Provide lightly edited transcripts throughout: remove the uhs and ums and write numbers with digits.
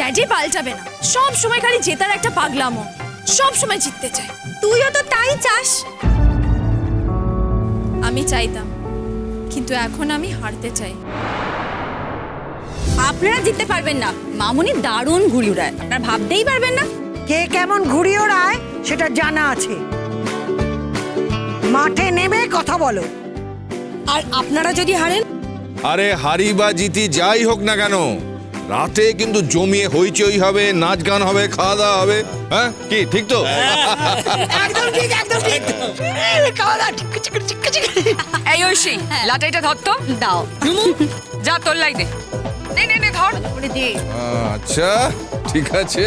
Daddy পাল্টাবে না, সব সময় খালি জেতার একটা পাগলামো, সব সময় জিততে চায়। তুইও তো তাই চাস। আমি চাইতাম, কিন্তু এখন আমি হারতে চাই। আপনারা জিততে পারবেন না, মামুনি দারুণ ঘুড়ি ওড়ায়, আপনারা ভাবতেই পারবেন না। কে কেমন ঘুড়ি ওড়ায় সেটা জানা আছে, মাঠে নেমে কথা বলো। আর আপনারা যদি হারেন? আরে হারি বা জিতি যাই হোক না কেন, রাতে কিন্তু জমিয়ে হইচই হবে, নাচ গান হবে, খাওয়া দাওয়া হবে। হ্যাঁ কি ঠিক তো? একদম ঠিক, একদম ঠিক। এই ঐশী, লাটাইটা ধর তো। দাও যা তোর লাই দে। নে ধর। আচ্ছা ঠিক আছে।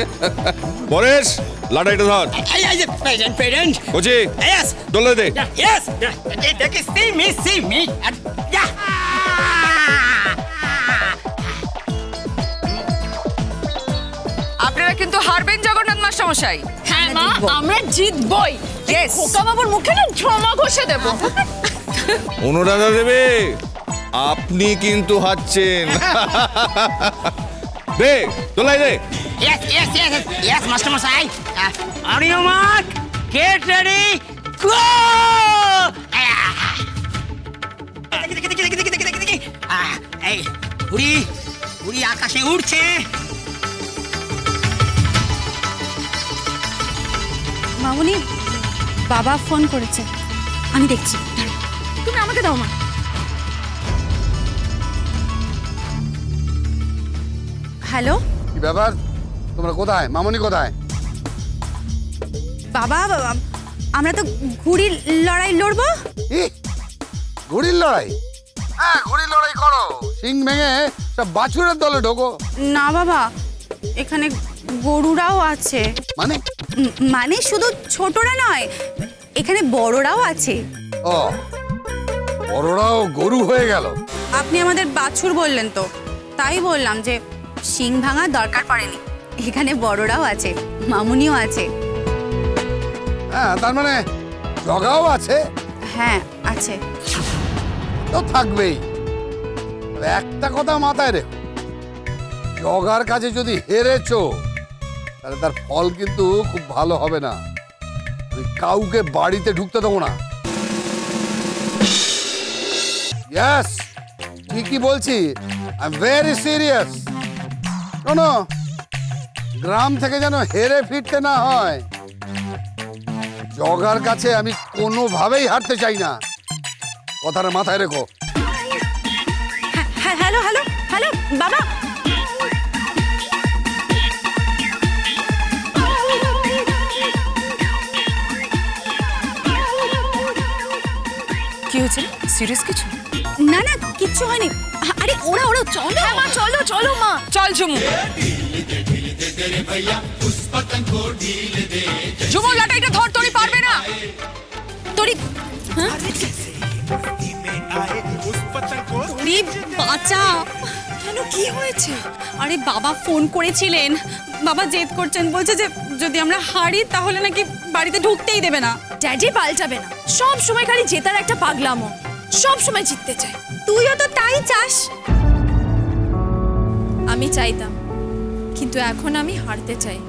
পরেশ, লাটাইটা ধর। এই যে প্রেজেন্ট বুঝি ইয়েস দোলে দে। ইয়েস দেখি সি মি আপনারা কিন্তু হারবেন জগন্নাথ মাস্টারমশাই। হ্যাঁ মা, আমরা জিতবই। খোকা বাবুর মুখে না ঝমা ঘষে দেব। অনুরাধা দেবে, আপনি কিন্তু হারছেন। দে দোলাই দে। ইয়েস মাস্টার মশাই on your mark get ready go. এই ঘুড়ি আকাশে উড়ছে। মামুনি, বাবা ফোন করেছে, আমি দেখছি। তুমি আমাকে দাও মা। হ্যালো কি ব্যাপার, তোমরা কোথায়? মামনি কোথায়? বাবা, আমরা তো ঘুড়ির লড়াই লড়বো। ঘুড়ির লড়াই? হ্যাঁ ঘুড়ির লড়াই করো, সিং ভেঙে সব বাছুরের দলে ঢোকো। না বাবা, এখানে গরুরাও আছে। মানে? মানে শুধু ছোটরা নয়, এখানে বড়রাও আছে। ও, বড়রাও গরু হয়ে গেল? আপনি আমাদের বাছুর বললেন তো, তাই বললাম যে শিং ভাঙার দরকার পড়েনি, এখানে বড়রাও আছে, মামুনিও আছে। হ্যাঁ তার মানে জগাও আছে? হ্যাঁ আছে। তো থাকবেই। একটা কথা মাথায় রেখো, জগার কাছে যদি হেরেছো তাহলে তার ফল কিন্তু খুব ভালো হবে না। আমি কাউকে বাড়িতে ঢুকতে দেবো না। ইয়েস, ঠিকই বলছি, আই এম ভেরি সিরিয়াস। শোনো, গ্রাম থেকে যেন হেরে ফিরতে না হয়। জগার কাছে আমি কোনোভাবেই হারতে চাই না, কথাটা মাথায় রেখো। হ্যালো হ্যালো হ্যালো বাবা, কি হয়েছে? সিরিয়াস কিছু? না না কিচ্ছু হয়নি। আরে ওরা চলো। হ্যাঁ মা, চলো চলো মা। চল ঝুমু। ঝুমু লাটাইটা ধর, তোরি পারবে না। তোরি তোরি বাঁচা। কেন, কি হয়েছে? আরে বাবা ফোন করেছিলেন, বাবা জেদ করছেন, বলছে যে যদি আমরা হারি তাহলে নাকি বাড়িতে ঢুকতেই দেবে না। ড্যাডি পাল্টাবে না, সব সময় খালি জেতার একটা পাগলামো, সব সময় জিততে চায়। তুইও তো তাই চাস। আমি চাইতাম, কিন্তু এখন আমি হারতে চাই।